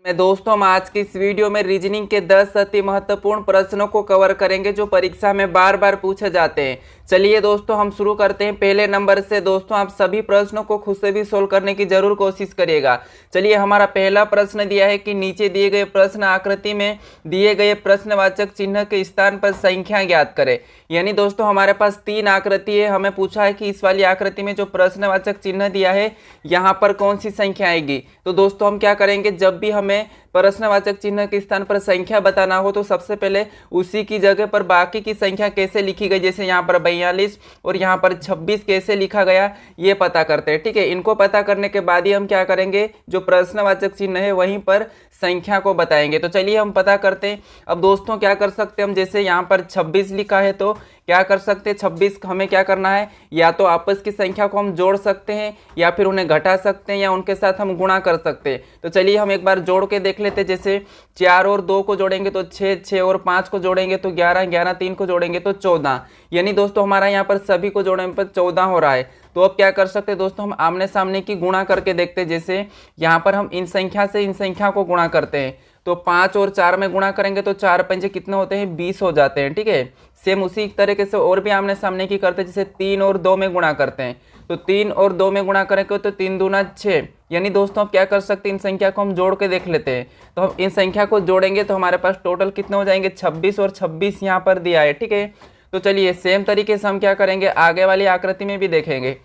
में दोस्तों हम आज की इस वीडियो में रीजनिंग के 10 अति महत्वपूर्ण प्रश्नों को कवर करेंगे जो परीक्षा में बार बार पूछे जाते हैं। चलिए दोस्तों हम शुरू करते हैं पहले नंबर से। दोस्तों आप सभी प्रश्नों को खुद से भी सोल्व करने की जरूर कोशिश करिएगा। चलिए हमारा पहला प्रश्न दिया है कि नीचे दिए गए प्रश्न आकृति में दिए गए प्रश्नवाचक चिन्ह के स्थान पर संख्या ज्ञात करें। यानी दोस्तों हमारे पास तीन आकृति है, हमें पूछा है कि इस वाली आकृति में जो प्रश्नवाचक चिन्ह दिया है यहाँ पर कौन सी संख्या आएगी। तो दोस्तों हम क्या करेंगे, जब भी हमें प्रश्नवाचक चिन्ह के स्थान पर संख्या बताना हो तो सबसे पहले उसी की जगह पर बाकी की संख्या कैसे लिखी गई, जैसे यहाँ पर 42 और यहाँ पर 26 कैसे लिखा गया ये पता करते हैं। ठीक है, इनको पता करने के बाद ही हम क्या करेंगे, जो प्रश्नवाचक चिन्ह है वहीं पर संख्या को बताएंगे। तो चलिए हम पता करते हैं। अब दोस्तों क्या कर सकते हैं हम, जैसे यहाँ पर 26 लिखा है तो क्या कर सकते हैं, 26 हमें क्या करना है, या तो आपस की संख्या को हम जोड़ सकते हैं या फिर उन्हें घटा सकते हैं या उनके साथ हम गुणा कर सकते हैं। तो चलिए हम एक बार जोड़ के देख लेते हैं। जैसे 4 और 2 को जोड़ेंगे तो 6, 6 और 5 को जोड़ेंगे तो 11, 11 3 को जोड़ेंगे तो 14। यानी दोस्तों हमारा यहाँ पर सभी को जोड़ने पर 14 हो रहा है। तो अब क्या कर सकते हैं दोस्तों, हम आमने सामने की गुणा करके देखते हैं। जैसे यहाँ पर हम इन संख्या से इन संख्या को गुणा करते हैं तो 5 और 4 में गुणा करेंगे तो 4 पंजे कितने होते हैं, 20 हो जाते हैं। ठीक है, सेम उसी तरीके से और भी आमने सामने की करते हैं। जैसे 3 और 2 में गुणा करते हैं तो 3 और 2 में गुणा करेंगे तो 3 दूना 6। यानी दोस्तों अब क्या कर सकते हैं, इन संख्या को हम जोड़ के देख लेते हैं। तो हम इन संख्या को जोड़ेंगे तो हमारे पास टोटल कितने हो जाएंगे, 26 और 26 यहाँ पर दिया है। ठीक है, तो चलिए सेम तरीके से हम क्या करेंगे, आगे वाली आकृति में भी देखेंगे।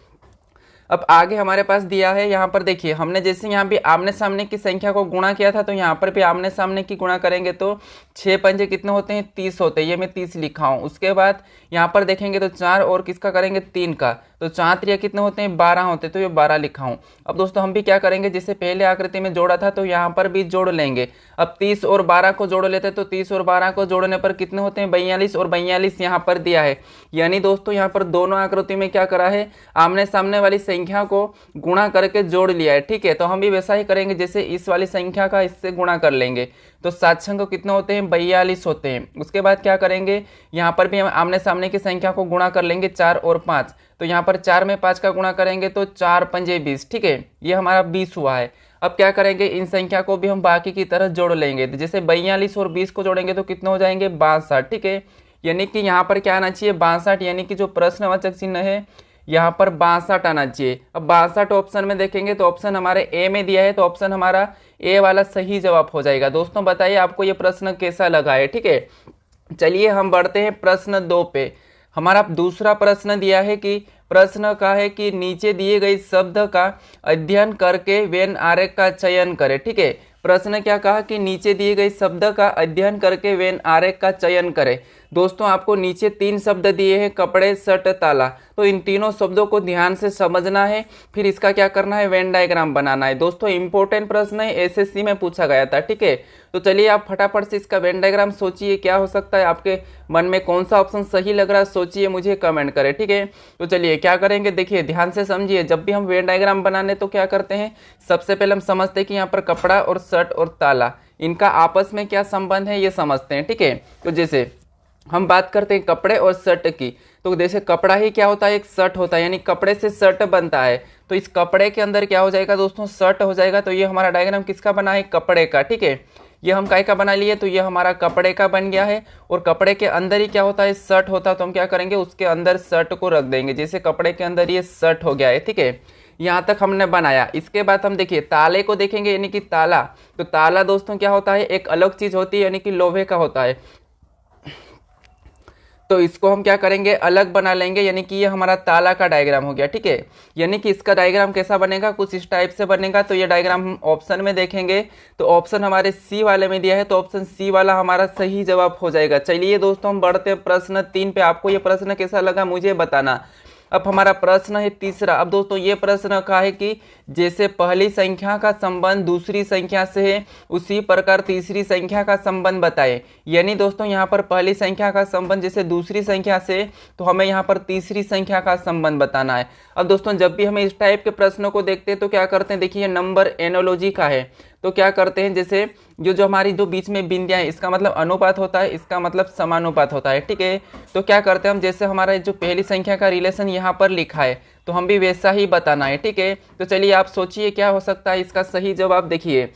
अब आगे हमारे पास दिया है, यहाँ पर देखिए हमने जैसे यहाँ भी आमने सामने की संख्या को गुणा किया था तो यहाँ पर भी आमने सामने की गुणा करेंगे तो 6 पंजे कितने होते हैं, 30 होते हैं। ये मैं 30 लिखा हूँ। उसके बाद यहाँ पर देखेंगे तो 4 और किसका करेंगे, 3 का, तो 4 त्रिया कितने होते हैं, 12 होते हैं। तो ये 12 लिखा हूँ। अब दोस्तों हम भी क्या करेंगे, जैसे पहले आकृति में जोड़ा था तो यहाँ पर भी जोड़ लेंगे। अब 30 और 12 को जोड़ लेते हैं तो 30 और 12 को जोड़ने पर कितने होते हैं, 42 और 42 यहाँ पर दिया है। यानी दोस्तों यहाँ पर दोनों आकृति में क्या करा है, आमने सामने वाली संख्या को गुणा करके जोड़ लिया है। ठीक है, तो हम भी वैसा ही करेंगे, जैसे इस वाली संख्या का इससे गुणा कर लेंगे तो 7 छंग कितने होते हैं, 42 होते हैं। उसके बाद क्या करेंगे, यहाँ पर भी हम आमने सामने की संख्या को गुणा कर लेंगे 4 और 5। तो यहाँ पर 4 में 5 का गुणा करेंगे तो 4 पंजे 20। ठीक है, ये हमारा 20 हुआ है। अब क्या करेंगे, इन संख्या को भी हम बाकी की तरह जोड़ लेंगे। तो जैसे 42 और 20 को जोड़ेंगे तो कितने हो जाएंगे, 62। ठीक है, यानी कि यहाँ पर क्या आना चाहिए, 62। यानी कि जो प्रश्नवाचक चिन्ह है यहाँ पर 62 आना चाहिए। अब 62 ऑप्शन में देखेंगे तो ऑप्शन हमारे ए में दिया है तो ऑप्शन हमारा ए वाला सही जवाब हो जाएगा। दोस्तों बताइए आपको ये प्रश्न कैसा लगा है। ठीक है, चलिए हम बढ़ते हैं प्रश्न 2 पे। हमारा दूसरा प्रश्न दिया है कि प्रश्न का है कि नीचे दिए गए शब्द का अध्ययन करके वेन आरेख का चयन करें। ठीक है, प्रश्न क्या कहा कि नीचे दिए गए शब्द का अध्ययन करके वेन आरेख का चयन करें। दोस्तों आपको नीचे 3 शब्द दिए हैं, कपड़े, शर्ट, ताला। तो इन तीनों शब्दों को ध्यान से समझना है, फिर इसका क्या करना है, वेन डायग्राम बनाना है। दोस्तों इंपॉर्टेंट प्रश्न है, एसएससी में पूछा गया था। ठीक है, तो चलिए आप फटाफट से इसका वेन डायग्राम सोचिए, क्या हो सकता है, आपके मन में कौन सा ऑप्शन सही लग रहा है सोचिए, मुझे कमेंट करें। ठीक है, तो चलिए क्या करेंगे, देखिए ध्यान से समझिए। जब भी हम वेन डायग्राम बनाने तो क्या करते हैं, सबसे पहले हम समझते हैं कि यहाँ पर कपड़ा और शर्ट और ताला इनका आपस में क्या संबंध है ये समझते हैं। ठीक है, तो जैसे हम बात करते हैं कपड़े और शर्ट की, तो जैसे कपड़ा ही क्या होता है, एक शर्ट होता है, यानी कपड़े से शर्ट बनता है। तो इस कपड़े के अंदर क्या हो जाएगा दोस्तों, शर्ट हो जाएगा। तो ये हमारा डायग्राम किसका बना है, कपड़े का। ठीक है, ये हम काय का बना लिए, तो ये हमारा कपड़े का बन गया है। और कपड़े के अंदर ही क्या होता है, शर्ट होता है। तो हम क्या करेंगे, उसके अंदर शर्ट को रख देंगे। जैसे कपड़े के अंदर ये शर्ट हो गया है। ठीक है, यहाँ तक हमने बनाया। इसके बाद हम देखिए ताले को देखेंगे, यानी कि ताला। तो ताला दोस्तों क्या होता है, एक अलग चीज होती है, यानी कि लोहे का होता है। तो इसको हम क्या करेंगे, अलग बना लेंगे, यानी कि ये हमारा ताला का डायग्राम हो गया। ठीक है, यानी कि इसका डायग्राम कैसा बनेगा, कुछ इस टाइप से बनेगा। तो ये डायग्राम हम ऑप्शन में देखेंगे तो ऑप्शन हमारे सी वाले में दिया है, तो ऑप्शन सी वाला हमारा सही जवाब हो जाएगा। चलिए दोस्तों हम बढ़ते हैं प्रश्न 3 पे। आपको ये प्रश्न कैसा लगा मुझे बताना। अब हमारा प्रश्न है तीसरा। अब दोस्तों ये प्रश्न का है कि जैसे पहली संख्या का संबंध दूसरी संख्या से है उसी प्रकार तीसरी संख्या का संबंध बताएं। यानी दोस्तों यहाँ पर पहली संख्या का संबंध जैसे दूसरी संख्या से, तो हमें यहाँ पर तीसरी संख्या का संबंध बताना है। अब दोस्तों जब भी हमें इस टाइप के प्रश्नों को देखते हैं तो क्या करते हैं, देखिए नंबर एनोलॉजी का है। तो क्या करते हैं, जैसे जो हमारी जो बीच में बिंदियां है इसका मतलब अनुपात होता है, इसका मतलब समानुपात होता है। ठीक है, तो क्या करते हैं हम, जैसे हमारा जो पहली संख्या का रिलेशन यहाँ पर लिखा है तो हम भी वैसा ही बताना है। ठीक है, तो चलिए आप सोचिए क्या हो सकता है इसका सही जवाब। देखिए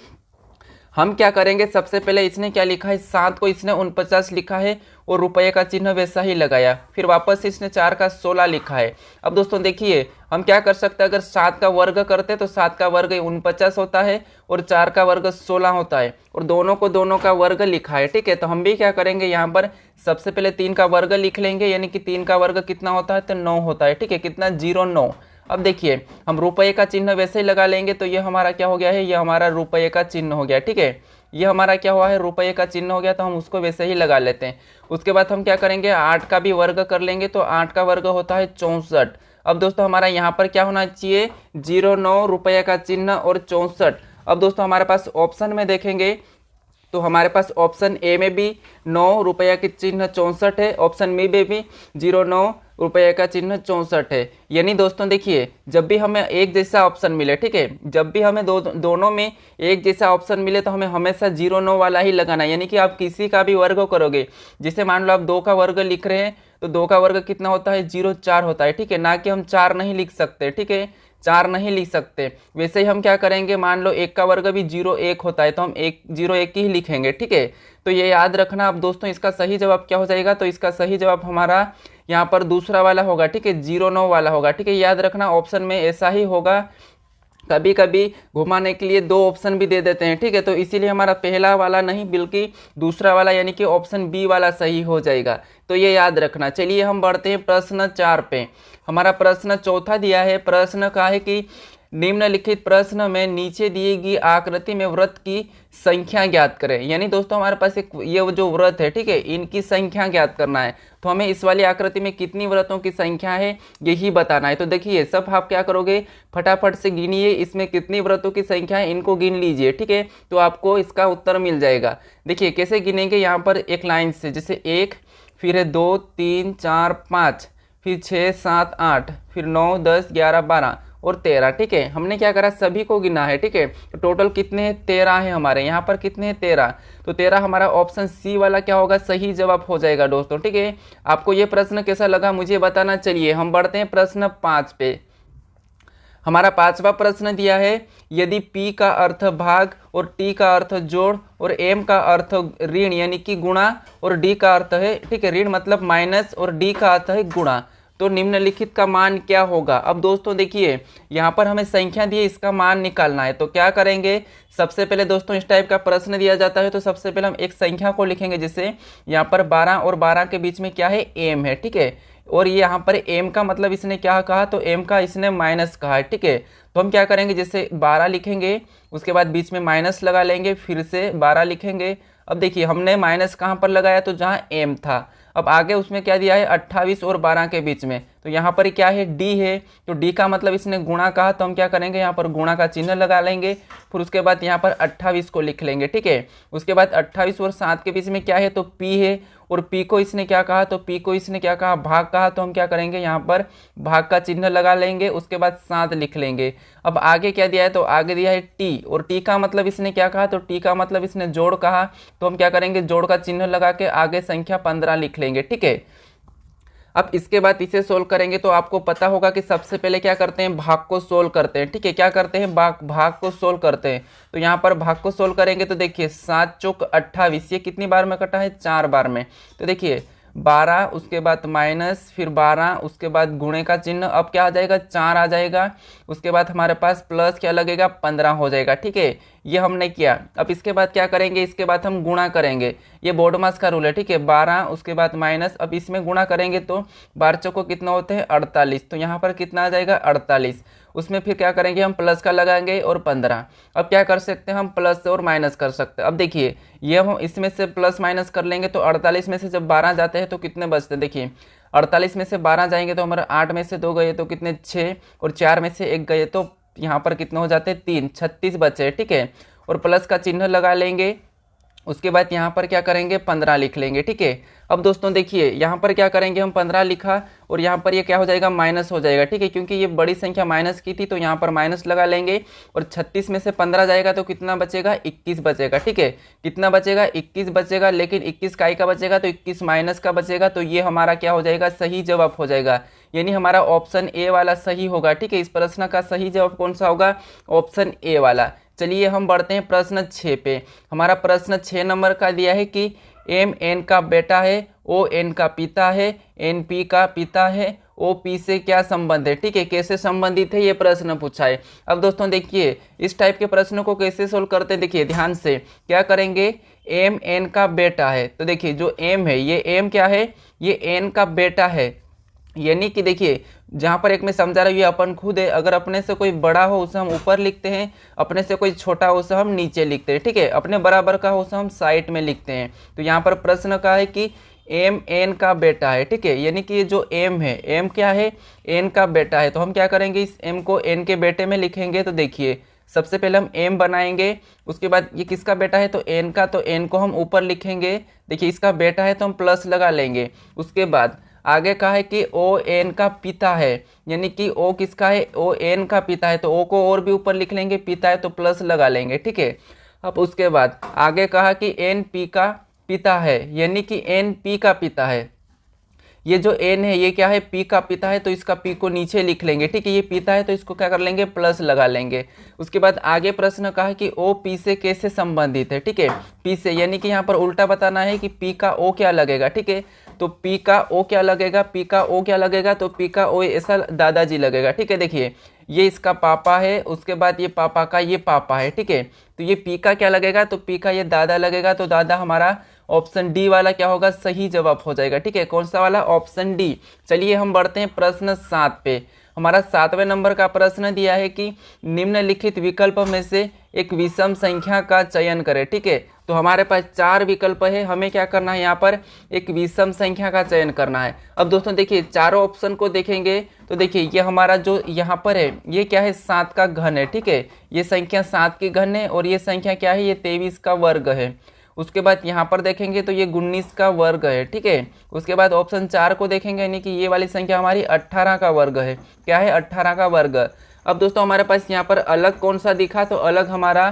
हम क्या करेंगे, सबसे पहले इसने क्या लिखा है 7 को इसने 49 लिखा है और रुपये का चिन्ह वैसा ही लगाया, फिर वापस इसने 4 का 16 लिखा है। अब दोस्तों देखिए हम क्या कर सकते हैं, अगर 7 का वर्ग करते तो 7 का वर्ग 49 होता है और 4 का वर्ग 16 होता है और दोनों का वर्ग लिखा है। ठीक है, तो हम भी क्या करेंगे यहाँ पर सबसे पहले 3 का वर्ग लिख लेंगे, यानी कि 3 का वर्ग कितना होता है तो 9 होता है। ठीक है, कितना 09। अब देखिए हम रुपये का चिन्ह वैसे ही लगा लेंगे, तो ये हमारा क्या हो गया है, ये हमारा रुपये का चिन्ह हो गया। ठीक है, ये हमारा क्या हुआ है, रुपये का चिन्ह हो गया, तो हम उसको वैसे ही लगा लेते हैं। उसके बाद हम क्या करेंगे, 8 का भी वर्ग कर लेंगे, तो 8 का वर्ग होता है 64। अब दोस्तों हमारा यहाँ पर क्या होना चाहिए, 09 रुपये का चिन्ह और 64। अब दोस्तों हमारे पास ऑप्शन में देखेंगे तो हमारे पास ऑप्शन ए में भी 9 रुपये के चिन्ह 64 है, ऑप्शन बी में भी 09 रुपये का चिन्ह 64 है। यानी दोस्तों देखिए जब भी हमें एक जैसा ऑप्शन मिले, ठीक है, जब भी हमें दोनों में एक जैसा ऑप्शन मिले तो हमें हमेशा 09 वाला ही लगाना है। यानी कि आप किसी का भी वर्ग करोगे, जैसे मान लो आप 2 का वर्ग लिख रहे हैं तो 2 का वर्ग कितना होता है, 04 होता है। ठीक है, ना कि हम 4 नहीं लिख सकते। ठीक है, 4 नहीं लिख सकते। वैसे ही हम क्या करेंगे, मान लो 1 का वर्ग भी 01 होता है तो हम 01 ही लिखेंगे। ठीक है, तो ये याद रखना। अब दोस्तों इसका सही जवाब क्या हो जाएगा, तो इसका सही जवाब हमारा यहाँ पर दूसरा वाला होगा। ठीक है, 09 वाला होगा। ठीक है, याद रखना ऑप्शन में ऐसा ही होगा। कभी कभी घुमाने के लिए 2 ऑप्शन भी दे देते हैं। ठीक है, तो इसीलिए हमारा पहला वाला नहीं बल्कि दूसरा वाला यानी कि ऑप्शन बी वाला सही हो जाएगा, तो ये याद रखना। चलिए हम बढ़ते हैं प्रश्न 4 पे। हमारा प्रश्न चौथा दिया है। प्रश्न का है कि निम्नलिखित प्रश्न में नीचे दी गई आकृति में वृत्त की संख्या ज्ञात करें। यानी दोस्तों हमारे पास एक ये जो वृत्त है, ठीक है, इनकी संख्या ज्ञात करना है। तो हमें इस वाली आकृति में कितनी वृत्तों की संख्या है यही बताना है। तो देखिए सब आप क्या करोगे, फटाफट से गिनिए इसमें कितनी वृत्तों की संख्या है, इनको गिन लीजिए। ठीक है, तो आपको इसका उत्तर मिल जाएगा। देखिए कैसे गिनेंगे, यहाँ पर एक लाइन से, जैसे 1, फिर है 2, 3, 4, 5, फिर 6, 7, 8, फिर 9, 10, 11, 12 और 13। ठीक है, हमने क्या करा, सभी को गिना है। ठीक है, तो टोटल कितने हैं, 13 है हमारे यहाँ पर। कितने हैं, 13। तो 13 हमारा ऑप्शन सी वाला क्या होगा, सही जवाब हो जाएगा दोस्तों। ठीक है, आपको ये प्रश्न कैसा लगा मुझे बताना। चलिए हम बढ़ते हैं प्रश्न 5 पे। हमारा 5वां प्रश्न दिया है, यदि P का अर्थ भाग और T का अर्थ जोड़ और M का अर्थ ऋण यानी कि गुणा और D का अर्थ है, ठीक है, ऋण मतलब माइनस और D का अर्थ है गुणा, तो निम्नलिखित का मान क्या होगा। अब दोस्तों देखिए यहाँ पर हमें संख्या दी है, इसका मान निकालना है। तो क्या करेंगे, सबसे पहले दोस्तों इस टाइप का प्रश्न दिया जाता है तो सबसे पहले हम एक संख्या को लिखेंगे। जैसे यहाँ पर 12 और 12 के बीच में क्या है, M है। ठीक है, और ये यहाँ पर M का मतलब इसने क्या कहा, तो M का इसने माइनस कहा है। ठीक है, तो हम क्या करेंगे, जैसे 12 लिखेंगे, उसके बाद बीच में माइनस लगा लेंगे, फिर से 12 लिखेंगे। अब देखिए हमने माइनस कहाँ पर लगाया, तो जहाँ M था। अब आगे उसमें क्या दिया है, 28 और 12 के बीच में, तो यहाँ पर क्या है, D है। तो D का मतलब इसने गुणा कहा, तो हम क्या करेंगे, यहाँ पर गुणा का चिन्ह लगा लेंगे। फिर उसके बाद यहाँ पर 28 को लिख लेंगे। ठीक है, उसके बाद 28 और 7 के बीच में क्या है, तो P है, और P को इसने क्या कहा, तो P को इसने क्या कहा, भाग कहा, तो हम क्या करेंगे, यहाँ पर भाग का चिन्ह लगा लेंगे। उसके बाद 7 लिख लेंगे। अब आगे क्या दिया है, तो आगे दिया है T, और T का मतलब इसने क्या कहा, तो T का मतलब इसने जोड़ कहा, तो हम क्या करेंगे, जोड़ का चिन्ह लगा के आगे संख्या 15 लिख लेंगे। ठीक है, अब इसके बाद इसे सोल्व करेंगे तो आपको पता होगा कि सबसे पहले क्या करते हैं, भाग को सोल्व करते हैं। ठीक है, क्या करते हैं, भाग को सोल्व करते हैं। तो यहाँ पर भाग को सोल्व करेंगे तो देखिए 7 चौक 28, ये कितनी बार में कटा है, 4 बार में। तो देखिए 12, उसके बाद माइनस, फिर 12, उसके बाद गुणे का चिन्ह, अब क्या आ जाएगा, 4 आ जाएगा। उसके बाद हमारे पास प्लस क्या लगेगा, 15 हो जाएगा। ठीक है, ये हमने किया। अब इसके बाद क्या करेंगे, इसके बाद हम गुणा करेंगे, ये बोर्ड मास का रूल है। ठीक है, 12, उसके बाद माइनस, अब इसमें गुणा करेंगे तो 12 चौको कितना होते हैं, 48, तो यहाँ पर कितना आ जाएगा, 48। उसमें फिर क्या करेंगे, हम प्लस का लगाएंगे और 15। अब क्या कर सकते हैं, हम प्लस और माइनस कर सकते हैं। अब देखिए ये हम इसमें से प्लस माइनस कर लेंगे तो 48 में से जब 12 जाते हैं तो कितने बचते हैं, देखिए 48 में से 12 जाएंगे तो हमारे 8 में से 2 गए तो कितने, 6, और 4 में से 1 गए तो यहाँ पर कितने हो जाते हैं, 3, 36 बचे। ठीक है, और प्लस का चिन्ह लगा लेंगे। उसके बाद यहाँ पर क्या करेंगे, 15 लिख लेंगे। ठीक है, अब दोस्तों देखिए यहाँ पर क्या करेंगे, हम 15 लिखा और यहाँ पर ये क्या हो जाएगा, माइनस हो जाएगा। ठीक है, क्योंकि ये बड़ी संख्या माइनस की थी तो यहाँ पर माइनस लगा लेंगे, और 36 में से 15 जाएगा तो कितना बचेगा, 21 बचेगा। ठीक है, कितना बचेगा, 21 बचेगा, लेकिन 21 काई का बचेगा, तो 21 माइनस का बचेगा, तो ये हमारा क्या हो जाएगा, सही जवाब हो जाएगा। यानी हमारा ऑप्शन ए वाला सही होगा। ठीक है, इस प्रश्न का सही जवाब कौन सा होगा, ऑप्शन ए वाला। चलिए हम बढ़ते हैं प्रश्न 6 पे। हमारा प्रश्न 6 नंबर का दिया है कि एम एन का बेटा है, ओ एन का पिता है, एन पी का पिता है, ओ पी से क्या संबंध है। ठीक है, कैसे संबंधित है ये प्रश्न पूछा है। अब दोस्तों देखिए इस टाइप के प्रश्नों को कैसे सोल्व करते हैं, देखिए ध्यान से क्या करेंगे। एम एन का बेटा है, तो देखिए जो एम है ये एम क्या है, ये एन का बेटा है। यानी कि देखिए जहाँ पर एक में समझा रहा हूँ ये अपन खुद है, अगर अपने से कोई बड़ा हो उसे हम ऊपर लिखते हैं, अपने से कोई छोटा हो उसे हम नीचे लिखते हैं। ठीक है, अपने बराबर का हो उसे हम साइड में लिखते हैं। तो यहाँ पर प्रश्न का है कि एम एन का बेटा है। ठीक है, यानी कि ये जो एम है, एम क्या है, एन का बेटा है। तो हम क्या करेंगे, इस एम को एन के बेटे में लिखेंगे। तो देखिए सबसे पहले हम एम बनाएंगे, उसके बाद ये किसका बेटा है, तो एन का, तो एन को हम ऊपर लिखेंगे। देखिए इसका बेटा है तो हम प्लस लगा लेंगे। उसके बाद आगे का है कि ओ एन का पिता है, यानी कि ओ किसका है, ओ एन का पिता है, तो ओ को और भी ऊपर लिख लेंगे, पिता है तो प्लस लगा लेंगे। ठीक है, अब उसके बाद आगे कहा कि एन पी का पिता है, यानी कि एन पी का पिता है। ये जो एन है ये क्या है, पी का पिता है, तो इसका पी को नीचे लिख लेंगे। ठीक है, ये पिता है तो इसको क्या कर लेंगे, प्लस लगा लेंगे। उसके बाद आगे प्रश्न कहा कि ओ पी से कैसे संबंधित है। ठीक है, पी से, यानी कि यहाँ पर उल्टा बताना है कि पी का ओ क्या लगेगा। ठीक है, तो पी का ओ क्या लगेगा, पी का ओ क्या लगेगा, तो पी का ओ ऐसा दादाजी लगेगा। ठीक है, देखिए ये इसका पापा है, उसके बाद ये पापा का ये पापा है। ठीक है, तो ये पी का क्या लगेगा, तो पी का ये दादा लगेगा। तो दादा हमारा ऑप्शन डी वाला क्या होगा, सही जवाब हो जाएगा। ठीक है, कौन सा वाला, ऑप्शन डी। चलिए हम बढ़ते हैं प्रश्न 7 पे। हमारा 7वें नंबर का प्रश्न दिया है कि निम्नलिखित विकल्प में से एक विषम संख्या का चयन करें। ठीक है, तो हमारे पास 4 विकल्प है, हमें क्या करना है, यहाँ पर एक विषम संख्या का चयन करना है। अब दोस्तों देखिए चारों ऑप्शन को देखेंगे तो देखिए ये हमारा जो यहाँ पर है ये क्या है, 7 का घन है। ठीक है, ये संख्या 7 की घन है, और ये संख्या क्या है, ये 23 का वर्ग है। उसके बाद यहाँ पर देखेंगे तो ये 19 का वर्ग है। ठीक है, उसके बाद ऑप्शन 4 को देखेंगे, यानी कि ये वाली संख्या हमारी 18 का वर्ग है। क्या है, 18 का वर्ग। अब दोस्तों हमारे पास यहाँ पर अलग कौन सा दिखा, तो अलग हमारा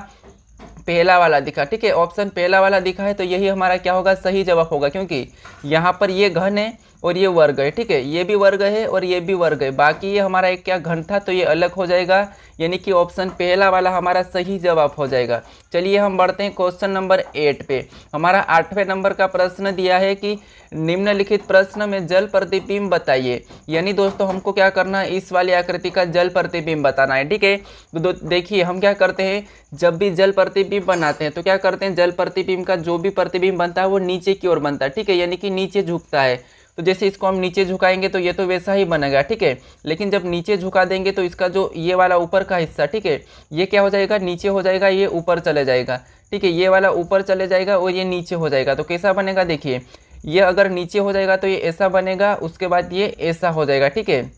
पहला वाला दिखा। ठीक है, ऑप्शन पहला वाला दिखा है, तो यही हमारा क्या होगा, सही जवाब होगा, क्योंकि यहाँ पर ये घन है और ये वर्ग है। ठीक है, ये भी वर्ग है और ये भी वर्ग है, बाकी ये हमारा एक क्या घन था, तो ये अलग हो जाएगा, यानी कि ऑप्शन पहला वाला हमारा सही जवाब हो जाएगा। चलिए हम बढ़ते हैं क्वेश्चन नंबर 8 पे। हमारा 8वें नंबर का प्रश्न दिया है कि निम्नलिखित प्रश्न में जल प्रतिबिंब बताइए। यानी दोस्तों हमको क्या करना है, इस वाली आकृति का जल प्रतिबिंब बताना है। ठीक है, तो देखिए हम क्या करते हैं, जब भी जल प्रतिबिंब बनाते हैं तो क्या करते हैं, जल प्रतिबिंब का जो भी प्रतिबिंब बनता है वो नीचे की ओर बनता है। ठीक है, यानी कि नीचे झुकता है। तो जैसे इसको हम नीचे झुकाएंगे तो ये तो वैसा ही बनेगा। ठीक है, लेकिन जब नीचे झुका देंगे तो इसका जो ये वाला ऊपर का हिस्सा, ठीक है, ये क्या हो जाएगा, नीचे हो जाएगा, ये ऊपर चले जाएगा। ठीक है, ये वाला ऊपर चले जाएगा और ये नीचे हो जाएगा। तो कैसा बनेगा, देखिए ये अगर नीचे हो जाएगा तो ये ऐसा बनेगा, उसके बाद ये ऐसा हो जाएगा। ठीक है,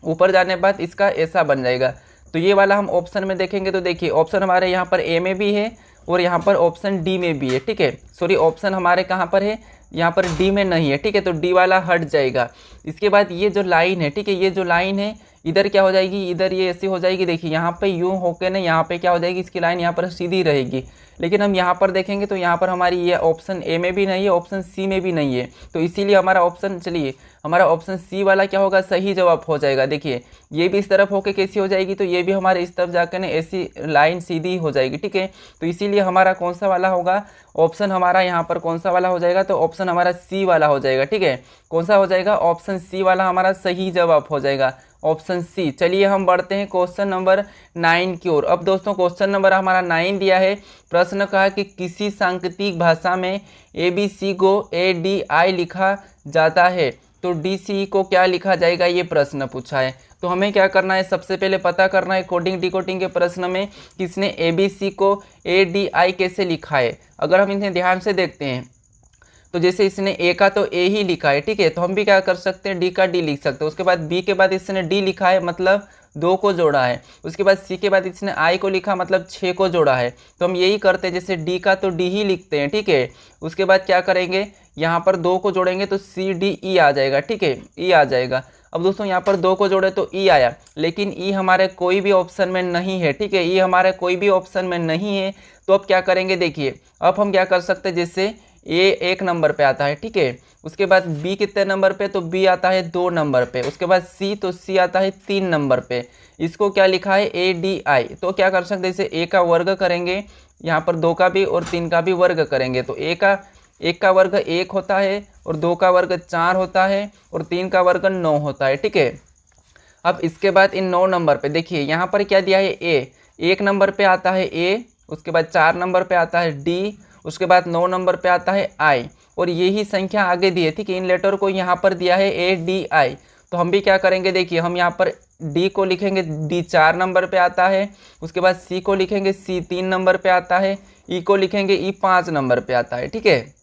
ऊपर जाने के बाद इसका ऐसा बन जाएगा। तो ये वाला हम ऑप्शन में देखेंगे तो देखिए ऑप्शन हमारे यहाँ पर ए में भी है और यहाँ पर ऑप्शन डी में भी है। ठीक है, सॉरी ऑप्शन हमारे कहाँ पर है, यहाँ पर डी में नहीं है। ठीक है, तो डी वाला हट जाएगा। इसके बाद ये जो लाइन है, ठीक है, ये जो लाइन है इधर क्या हो जाएगी, इधर ये ऐसी हो जाएगी। देखिए यहाँ पे यूं होके ना यहाँ पे क्या हो जाएगी, इसकी लाइन यहाँ पर सीधी रहेगी। लेकिन हम यहाँ पर देखेंगे तो यहाँ पर हमारी ये ऑप्शन ए में भी नहीं है, ऑप्शन सी में भी नहीं है। तो इसीलिए हमारा ऑप्शन, चलिए हमारा ऑप्शन सी वाला क्या होगा, सही जवाब हो जाएगा। देखिए ये भी इस तरफ होके कैसी हो जाएगी, तो ये भी हमारे इस तरफ जाकर ना ऐसी लाइन सीधी हो जाएगी। ठीक है, तो इसीलिए हमारा कौन सा वाला होगा, ऑप्शन हमारा यहाँ पर कौन सा वाला हो जाएगा, तो ऑप्शन हमारा सी वाला हो जाएगा। ठीक है, कौन सा हो जाएगा, ऑप्शन सी वाला हमारा सही जवाब हो जाएगा, ऑप्शन सी। चलिए हम बढ़ते हैं क्वेश्चन नंबर 9 की ओर। अब दोस्तों क्वेश्चन नंबर हमारा 9 दिया है। प्रश्न कहा कि किसी सांकेतिक भाषा में ABC को ADI लिखा जाता है, तो DCE को क्या लिखा जाएगा, ये प्रश्न पूछा है। तो हमें क्या करना है, सबसे पहले पता करना है कोडिंग डिकोडिंग के प्रश्न में किसने ABC को ADI कैसे लिखा है। अगर हम इन्हें ध्यान से देखते हैं तो जैसे इसने ए का तो ए ही लिखा है। ठीक है, तो हम भी क्या कर सकते हैं, डी का डी लिख सकते हैं। उसके बाद बी के बाद इसने डी लिखा है, मतलब 2 को जोड़ा है। उसके बाद सी के बाद इसने आई को लिखा, मतलब 6 को जोड़ा है। तो हम यही करते हैं, जैसे डी का तो डी ही लिखते हैं। ठीक है, उसके बाद क्या करेंगे, यहाँ पर 2 को जोड़ेंगे तो CDE आ जाएगा। ठीक है, ई आ जाएगा। अब दोस्तों यहाँ पर 2 को जोड़े तो ई आया, लेकिन ई हमारे कोई भी ऑप्शन में नहीं है। ठीक है, ई हमारे कोई भी ऑप्शन में नहीं है। तो अब क्या करेंगे, देखिए अब हम क्या कर सकते हैं, जैसे ए 1 नंबर पे आता है, ठीक है। उसके बाद बी कितने नंबर पे, तो बी आता है 2 नंबर पे। उसके बाद सी, तो सी आता है 3 नंबर पे। इसको क्या लिखा है, ए डी आई। तो क्या कर सकते हैं, जैसे ए का वर्ग करेंगे, यहाँ पर 2 का भी और 3 का भी वर्ग करेंगे, तो एक का वर्ग 1 होता है और 2 का वर्ग 4 होता है और 3 का वर्ग 9 होता है, ठीक है। अब इसके बाद इन 9 नंबर पे देखिए यहाँ पर क्या दिया है, ए 1 नंबर पे आता है ए, उसके बाद 4 नंबर पे आता है डी, उसके बाद 9 नंबर पे आता है आई, और यही संख्या आगे दी है, ठीक है। इन लेटर को यहाँ पर दिया है ए डी आई। तो हम भी क्या करेंगे, देखिए हम यहाँ पर डी को लिखेंगे, डी 4 नंबर पे आता है। उसके बाद सी को लिखेंगे, सी 3 नंबर पे आता है। ई को लिखेंगे, ई 5 नंबर पे आता है, ठीक है।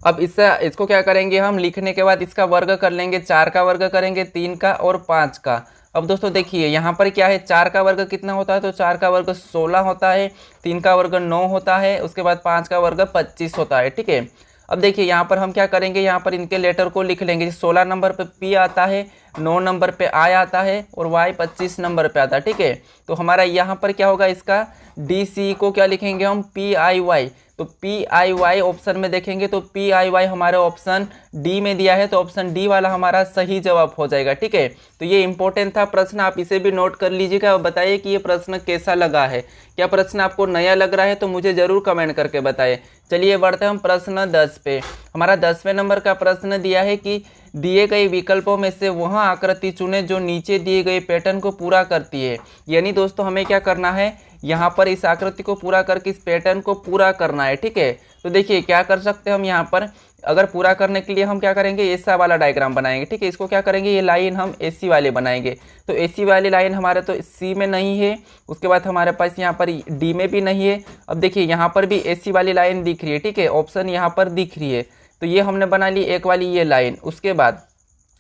अब इसको क्या करेंगे, हम लिखने के बाद इसका वर्ग कर लेंगे, 4 का वर्ग करेंगे, 3 का और 5 का। अब दोस्तों देखिए यहाँ पर क्या है, 4 का वर्ग कितना होता है, तो 4 का वर्ग 16 होता है, 3 का वर्ग 9 होता है, उसके बाद 5 का वर्ग 25 होता है, ठीक है। अब देखिए यहाँ पर हम क्या करेंगे, यहाँ पर इनके लेटर को लिख लेंगे। 16 नंबर पे पी आता है, 9 नंबर पे आई आता है और वाई 25 नंबर पे आता है, ठीक है। तो हमारा यहाँ पर क्या होगा, इसका डी सी को क्या लिखेंगे हम, पी आई वाई। तो पी आई वाई ऑप्शन में देखेंगे तो पी आई वाई हमारे ऑप्शन डी में दिया है, तो ऑप्शन डी वाला हमारा सही जवाब हो जाएगा, ठीक है। तो ये इंपॉर्टेंट था प्रश्न, आप इसे भी नोट कर लीजिएगा और बताइए कि ये प्रश्न कैसा लगा है। क्या प्रश्न आपको नया लग रहा है तो मुझे ज़रूर कमेंट करके बताइए। चलिए बढ़ते हैं हम प्रश्न 10 पे। हमारा 10वें नंबर का प्रश्न दिया है कि दिए गए विकल्पों में से वह आकृति चुने जो नीचे दिए गए पैटर्न को पूरा करती है। यानी दोस्तों हमें क्या करना है, यहाँ पर इस आकृति को पूरा करके इस पैटर्न को पूरा करना है, ठीक है। तो देखिए क्या कर सकते हैं हम, यहाँ पर अगर पूरा करने के लिए हम क्या करेंगे, ऐसा वाला डायग्राम बनाएंगे, ठीक है। इसको क्या करेंगे, ये लाइन हम एसी वाले बनाएंगे। तो एसी वाली लाइन हमारे तो सी में नहीं है, उसके बाद हमारे पास यहाँ पर डी में भी नहीं है। अब देखिए यहाँ पर भी एसी वाली लाइन दिख रही है, ठीक है, ऑप्शन यहाँ पर दिख रही है। तो ये हमने बना ली एक वाली ये लाइन, उसके बाद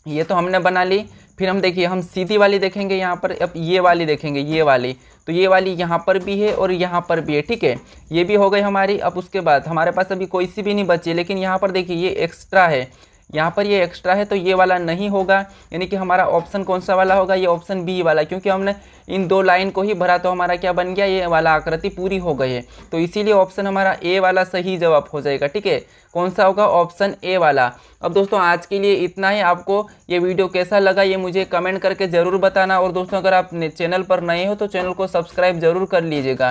ये तो हमने बना ली। फिर हम देखिए हम सीधी वाली देखेंगे यहाँ पर, अब ये वाली देखेंगे, ये वाली, तो ये वाली यहाँ पर भी है और यहाँ पर भी है, ठीक है। ये भी हो गई हमारी। अब उसके बाद हमारे पास अभी कोई सी भी नहीं बची, लेकिन यहाँ पर देखिए ये एक्स्ट्रा है, यहाँ पर ये एक्स्ट्रा है, तो ये वाला नहीं होगा। यानी कि हमारा ऑप्शन कौन सा वाला होगा, ये ऑप्शन बी वाला, क्योंकि हमने इन 2 लाइन को ही भरा तो हमारा क्या बन गया, ये वाला आकृति पूरी हो गई है। तो इसीलिए ऑप्शन हमारा ए वाला सही जवाब हो जाएगा, ठीक है। कौन सा होगा, ऑप्शन ए वाला। अब दोस्तों आज के लिए इतना ही। आपको ये वीडियो कैसा लगा ये मुझे कमेंट करके ज़रूर बताना। और दोस्तों अगर आप चैनल पर नए हो तो चैनल को सब्सक्राइब जरूर कर लीजिएगा।